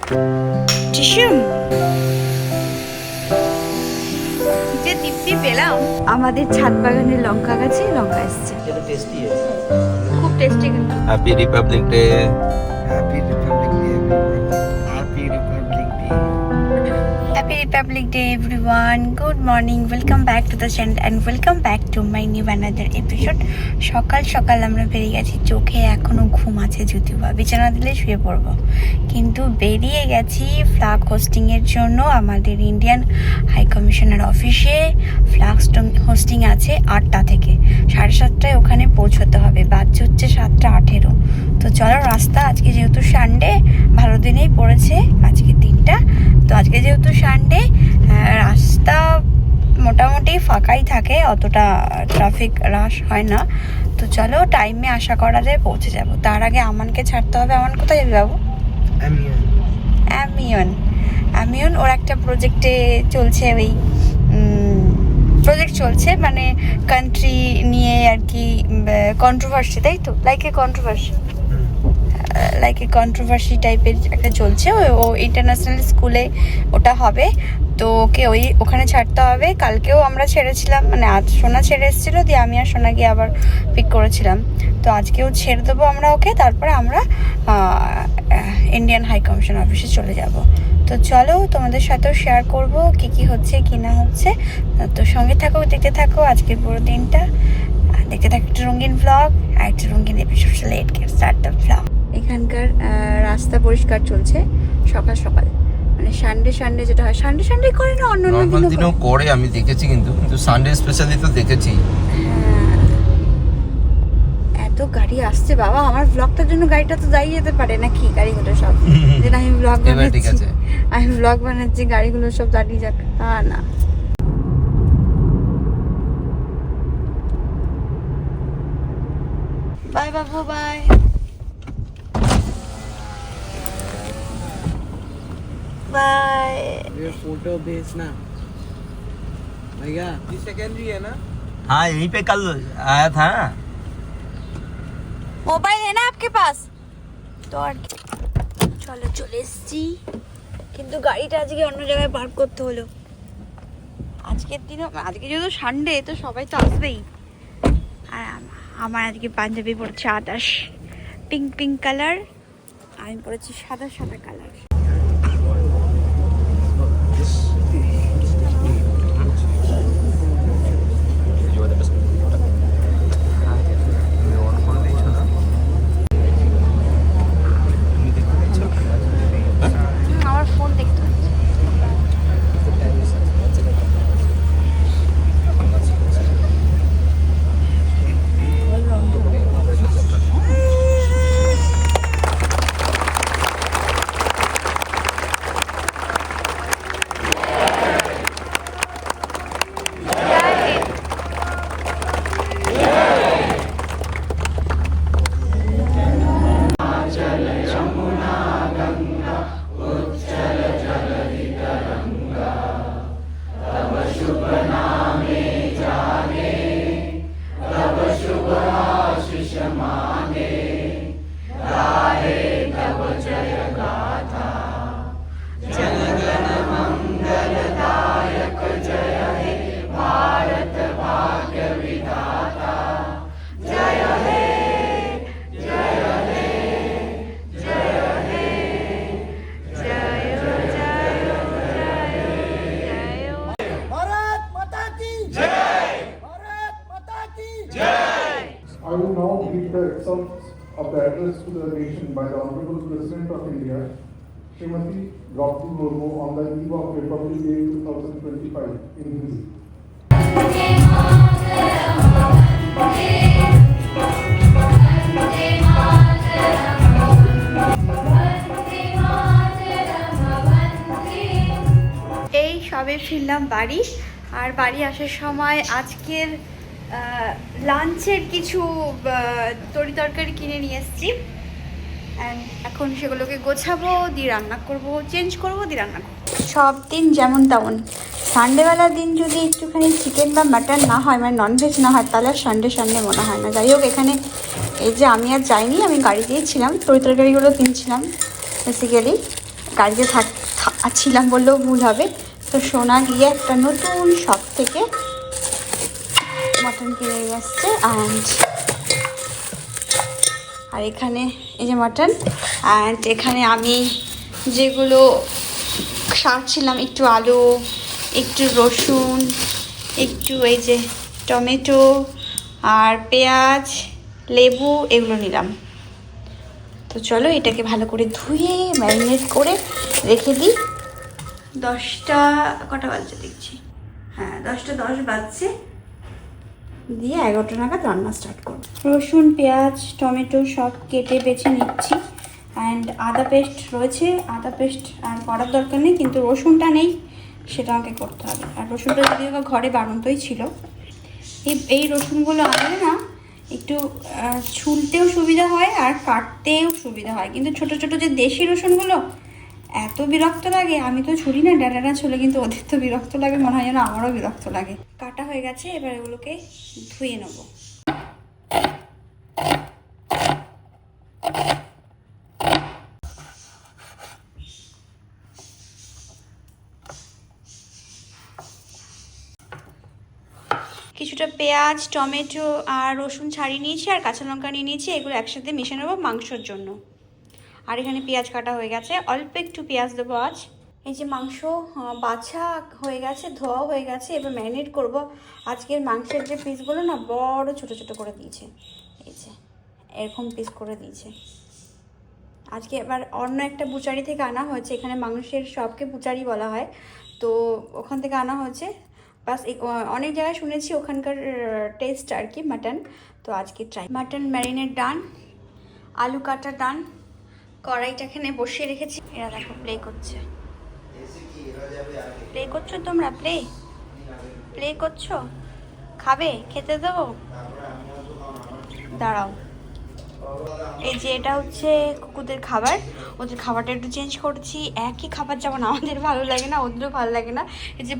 যে তৃপ্তি পেলাম, আমাদের ছাদ বাগানের লঙ্কা গাছে লঙ্কা এসছে, খুব টেস্টি কিন্তু। Happy Republic day. Happy Republic day happy Republic day Happy Republic Day everyone. Good morning. Welcome back to the channel and welcome back to my new another episode. সকাল সকাল আমরা বেরিয়ে গেছি, চোখে এখনো ঘুম আছে, যদিও বা বিছানা দিলে শুয়ে পড়বো, কিন্তু বেরিয়ে গেছি ফ্ল্যাগ হোস্টিংয়ের জন্য। আমাদের ইন্ডিয়ান হাই কমিশনার অফিসে ফ্ল্যাগ হোস্টিং আছে 8টা থেকে 7:30টায় ওখানে পৌঁছতে হবে। বাজে হচ্ছে 7:18। তো চলো, রাস্তা আজকে যেহেতু সানডে, ভালো দিনেই পড়েছে আজকে দিনটা। তো আজকে যেহেতু সানডে, রাস্তা মোটামুটি ফাঁকাই থাকে, অতটা ট্রাফিক রাশ হয় না। তো চলো, টাইমে আশা করা যায় পৌঁছে যাব। তার আগে আমানকে ছাড়তে হবে। আমান কোথায় যাবো? অ্যামিয়ন ওর একটা প্রজেক্টে চলছে, ওই প্রজেক্ট চলছে, মানে কান্ট্রি নিয়ে আর কি, কন্ট্রোভার্সি, তাই তো? লাইক এ কন্ট্রোভার্সি টাইপের একটা চলছে। ও ইন্টারন্যাশনাল স্কুলে ওটা হবে, তো ওকে ওখানে ছাড়তে হবে। কালকেও আমরা ছেড়েছিলাম, মানে আজ সোনা ছেড়ে এসেছিলো, দিয়ে আমি আর সোনা গিয়ে আবার পিক করেছিলাম। তো আজকেও ছেড়ে দেবো আমরা ওকে, তারপরে আমরা ইন্ডিয়ান হাই কমিশন অফিসে চলে যাব। তো চলো, তোমাদের সাথেও শেয়ার করব কি হচ্ছে কি না হচ্ছে। তো সঙ্গে থাকো, দেখতে থাকো আজকের পুরো দিনটা, দেখতে থাকো একটা রঙিন ব্লগ আর একটা রঙিন episode. Late get start the blog. এখানকার রাস্তা পরিষ্কার চলছে সকাল সকাল, মানে সানডে যেটা হয়, সানডে করে না, অন্য দিনও করে, আমি দেখেছি, কিন্তু সানডে স্পেশালি তো দেখেছি। এত গাড়ি আসছে বাবা, আমার ব্লগটার জন্য গাড়িটা তো দাঁড়িয়ে যেতে পারে নাকি? গাড়িগুলো সব যেটা আমি ব্লগ বানাচ্ছি, গাড়িগুলো সব দাঁড়িয়ে যাক, তা না। बाय बाबू, बाय। बाय। ये फोटो भेजना भैया, ये सेकेंडरी है ना? हाँ, यहीं पे कल आया था ना। मोबाइल है ना आपके पास? तो চলো, চলে এসেছি, কিন্তু গাড়িটা আজকে অন্য জায়গায় পার্ক করতে হলো। আজকের দিনও, আজকে যেহেতু সানডে, তো সবাই তো আসবেই। আর আমার আজকে পাঞ্জাবি পড়ছে আদাস পিঙ্ক কালার, আমি পড়েছি সাদা কালার। আমার ফোন দেখতে হচ্ছে। I will now read the excerpts of the address to the nation by the Honorable President of India, Srimati Draupadi Murmu, on the eve of Republic Day 2025 in Hindi. এই সবে ফিরলাম বাড়ি, আর বাড়ি আসার সময় আজকের লাঞ্চের কিছু তরি তরকারি কিনে নিয়ে এসেছি। এখন সেগুলোকে গোছাবো, দিয়ে রান্না করবো, চেঞ্জ করবো, দিয়ে রান্না করবো। সব দিন যেমন তেমন, সানডেবেলার দিন যদি একটুখানি চিকেন বা মাটন না হয়, মানে ননভেজ না হয়, তাহলে আর সানডে মনে হয় না। যাই হোক, এখানে এই যে আমি আর যাইনি, আমি গাড়িতেই ছিলাম, তরি তরকারিগুলো কিনছিলাম বেসিক্যালি। গাড়িতে ছিলাম বললেও ভুল হবে। তো সোনা গিয়ে একটা নতুন শপ থেকে মটন কিনে নিয়ে আসছে। আর এখানে এই যে মাটন, অ্যান্ড এখানে আমি যেগুলো সারছিলাম, একটু আলু, একটু রসুন, একটু এই যে টমেটো আর পেঁয়াজ, লেবু, এগুলো নিলাম। তো চলো এটাকে ভালো করে ধুয়ে ম্যারিনেট করে রেখে দিই। 10টা কটা বাজছে দেখছি, হ্যাঁ 10টা 10 বাজছে, দিয়ে 11টা নাগাদ রান্না স্টার্ট করব। রসুন, পেঁয়াজ, টমেটো সব কেটে বেছে নিচ্ছি। অ্যান্ড আদা পেস্ট রয়েছে, আদা পেস্ট আর করার দরকার নেই, কিন্তু রসুনটা নেই, সেটা আমাকে করতে হবে। আর রসুনটা যদিও বা ঘরে বাড়ন্তই ছিল। এই রসুনগুলো আনলে না একটু ছুলতেও সুবিধা হয় আর কাটতেও সুবিধা হয়, কিন্তু ছোট ছোট যে দেশি রসুনগুলো এত বিরক্ত লাগে। আমি তো ছুরি না, ডাঁটাটা ছুলে, কিন্তু ওদের তো বিরক্ত লাগে, মনে হয় যেন আমারও বিরক্ত লাগে। কাটা হয়ে গেছে, এবার এগুলোকে ধুয়ে নেবো। কিছুটা পেঁয়াজ, টমেটো আর রসুন ছাড়িয়ে নিয়েছি, আর কাঁচা লঙ্কা নিয়ে নিয়েছি, এগুলো একসাথে মিশে নেবো মাংসর জন্য। আর এখানে পেঁয়াজ কাটা হয়ে গেছে, অল্প একটু পেঁয়াজ দেবো আজ। এই যে মাংস বাছা হয়ে গেছে, ধোয়া হয়ে গেছে, এবার ম্যারিনেট করব। আজকের মাংসের যে পিসগুলো না বড় ছোট ছোট করে দিয়েছে, এই যে এরকম পিস করে দিয়েছে। আজকে এবার অন্য একটা বুচারি থেকে আনা হয়েছে, এখানে মাংসের সবকে বুচারি বলা হয়, তো ওখান থেকে আনা হয়েছে। বাস অনেক জায়গায় শুনেছি ওখানকার টেস্ট আর কি মাটন, তো আজকে ট্রাই। মাটন ম্যারিনেট ডান, আলু কাটা ডান, কড়াইটা এখানে বসিয়ে রেখেছি। এরা দেখো প্লে করছে, প্লে করছো তোমরা, প্লে করছো, খাবে, খেতে দেবো, দাঁড়াও। এই যে এটা হচ্ছে কুকুরদের খাবার, ওদের খাবারটা একটু চেঞ্জ করছি। একই খাবার যেমন আমাদের ভালো লাগে না, ওদেরও ভালো লাগে না। এই যে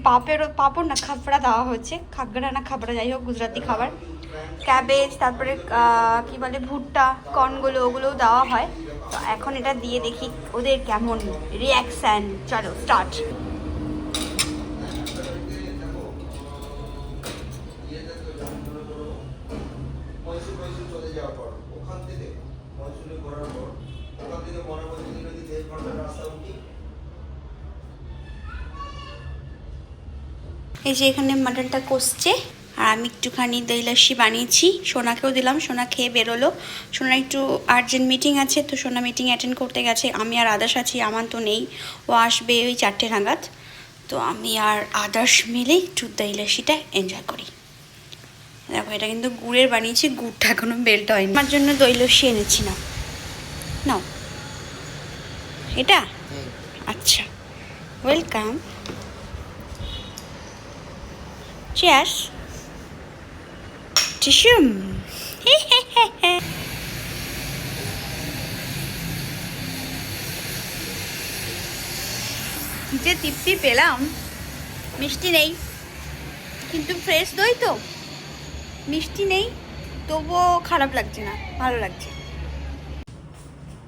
পাপড় না খাবড়া দেওয়া হচ্ছে, খাগড়া না খাবড়া, যাই হোক গুজরাটি খাবার। ক্যাবেজ, তারপরে কি বলে ভুট্টা, কর্নগুলো, ওগুলোও দেওয়া হয়। তো এখন এটা দিয়ে দেখি ওদের কেমন রিয়াকশান। চলো স্টার্ট। এই যে এখানে মাটনটা কষছে, আর আমি একটুখানি দই লস্যি বানিয়েছি, সোনাকেও দিলাম। সোনা খেয়ে বেরোলো। সোনা একটু আর্জেন্ট মিটিং আছে, তো সোনা মিটিং অ্যাটেন্ড করতে গেছে। আমি আর আদার্স আছি, আমার তো নেই, ও আসবে ওই 4টে নাগাদ। তো আমি আর আদার্স মিলে একটু দই লস্যিটা এনজয় করি। দেখো এটা কিন্তু গুড়ের বানিয়েছি, গুড়টা এখনো বেল্ট হয়নি। আমার জন্য দই লস্যি এনেছি, না নাও এটা, আচ্ছা ওয়েলকাম। Cheers. Tishum. যে তৃপ্তি পেলাম, মিষ্টি নেই কিন্তু ফ্রেশ দই তো, মিষ্টি নেই তবুও খারাপ লাগছে না, ভালো লাগছে।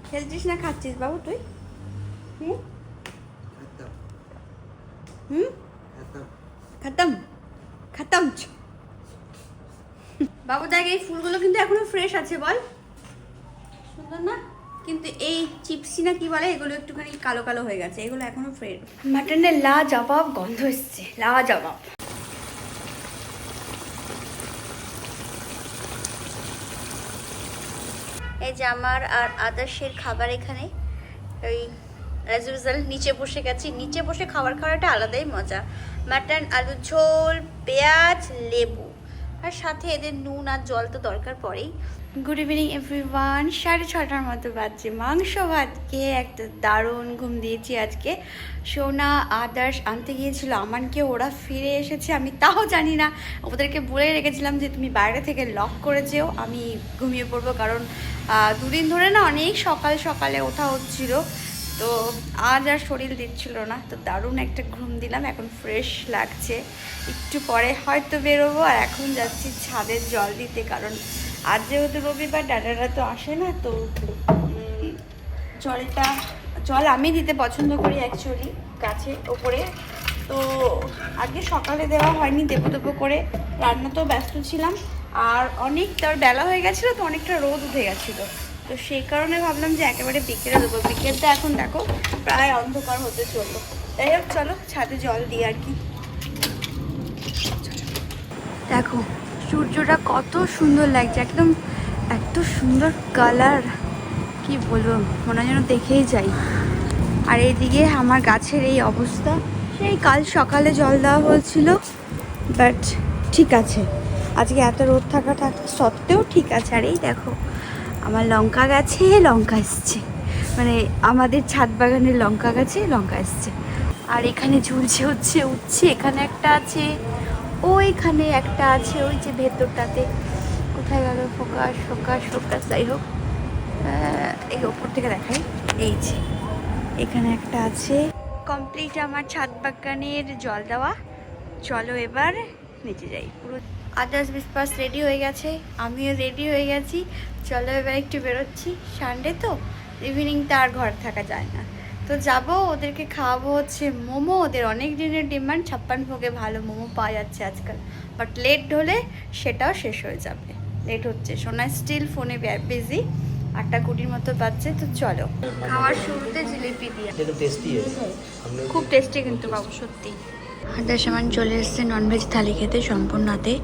খেলছিস না খাচ্ছিস বাবু তুই? খতম খতম। বাবু দেখ এই ফুলগুলো কিন্তু এখনো ফ্রেশ আছে, বল সুন্দর না? কিন্তু এই চিপসি না কি বলে, এগুলো একটুখানি কালো কালো হয়ে গেছে, এগুলো এখনো ফ্রেশ। মাটনের লাজবাব গন্ধ এসছে, লাজবাব। এই যে আমার আর আদার্সের খাবার এখানে, ওই অ্যাজ ইউজুয়াল নিচে বসে গেছি। নিচে বসে খাবার খাওয়াটা আলাদাই মজা। মাটন, আলু ঝোল, পেঁয়াজ, লেবু, আর সাথে এদের নুন আর জল তো দরকার পড়েই। গুড ইভিনিং এভরিওয়ান, 6:30টার মতো বাজছে। মাংস ভাত খেয়ে একটা দারুণ ঘুম দিয়েছি আজকে। সোনা আদার্স আনতে গিয়েছিল আমানকে, ওরা ফিরে এসেছে, আমি তাও জানি না। ওদেরকে বলে রেখেছিলাম যে তুমি বাইরে থেকে লক করে যেও, আমি ঘুমিয়ে পড়বো, কারণ 2 দিন ধরে না অনেক সকাল সকালে ওঠা হচ্ছিল, তো আজ আর শরীর দিচ্ছিল না। তো দারুণ একটা ঘুম দিলাম, এখন ফ্রেশ লাগছে। একটু পরে হয়তো বেরোবো, আর এখন যাচ্ছি ছাদের জল দিতে, কারণ আজ যেহেতু রবিবার, ডাটারা তো আসে না, তো জল আমি দিতে পছন্দ করি অ্যাকচুয়ালি গাছে ওপরে। তো আজকে সকালে দেওয়া হয়নি, দেবো করে রান্নাতেও ব্যস্ত ছিলাম, আর অনেক তার বেলা হয়ে গেছিলো তো অনেকটা রোদ উঠে গেছিলো, তো সেই কারণে ভাবলাম যে একেবারে বিকেলে দেবো। বিকেলটা এখন দেখো প্রায় অন্ধকার হতে চললো। যাই হোক চলো ছাদে জল দিই আর কি। দেখো সূর্যটা কত সুন্দর লাগছে, একদম এত সুন্দর কালার, কি বলবো, মনে হয় যেন দেখেই যাই। আর এইদিকে আমার গাছের এই অবস্থা, সেই কাল সকালে জল দেওয়া হয়েছিল, বাট ঠিক আছে, আজকে এত রোদ থাকা সত্ত্বেও ঠিক আছে। আর এই দেখো আমার লঙ্কা গাছে লঙ্কা এসছে, মানে আমাদের ছাদ বাগানের লঙ্কা গাছে লঙ্কা এসছে। আর এখানে ঝুলছে হচ্ছে উঠছে, এখানে একটা আছে, ওইখানে একটা আছে, ওই যে ভেতরটাতে, কোথায় গেল ফোকাস ফোকাস ফোকাস, যাই হোক এই ওপর থেকে দেখাই, এই যে এখানে একটা আছে। কমপ্লিট আমার ছাদ বাগানের জল দেওয়া। চলো এবার নিচে যাই। পুরো আদার্স বিস্পাস রেডি হয়ে গেছে, আমিও রেডি হয়ে গেছি। চলো এবার একটু বেরোচ্ছি, সানডে তো ইভিনিংটা আর ঘর থাকা যায় না, তো যাবো ওদেরকে খাওয়াবো হচ্ছে মোমো। ওদের অনেক দিনের ডিমান্ড, 56 ভোগে ভালো মোমো পাওয়া যাচ্ছে আজকাল, বাট লেট হলে সেটাও শেষ হয়ে যাবে। লেট হচ্ছে, সোনা স্টিল ফোনে বিজি, 8:20 মতো বাজছে। তো চলো খাওয়ার শুরুতে জিলিপি দিয়ে, খুব টেস্টি কিন্তু বাবু সত্যি। হাতের সামান চলে এসছে ননভেজ থালি খেতে সম্পূর্ণ হাতে।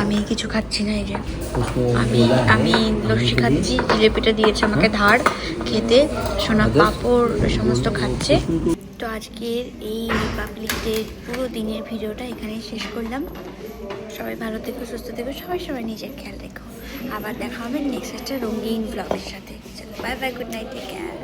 আমি কিছু খাচ্ছি না, এই যে আমি লস্যি খাচ্ছি, জিলিপিটা দিয়েছে আমাকে ধার খেতে, সোনা পাঁপড় সমস্ত খাচ্ছে। তো আজকের এই রিপাবলিক ডে পুরো দিনের ভিডিওটা এখানেই শেষ করলাম। সবাই ভালো থেকো, সুস্থ থেকো, সবাই নিজের খেয়াল রেখো। আবার দেখা হবে নেক্সট একটা রঙিন ব্লগের সাথে। চলো bye bye, good night, take care.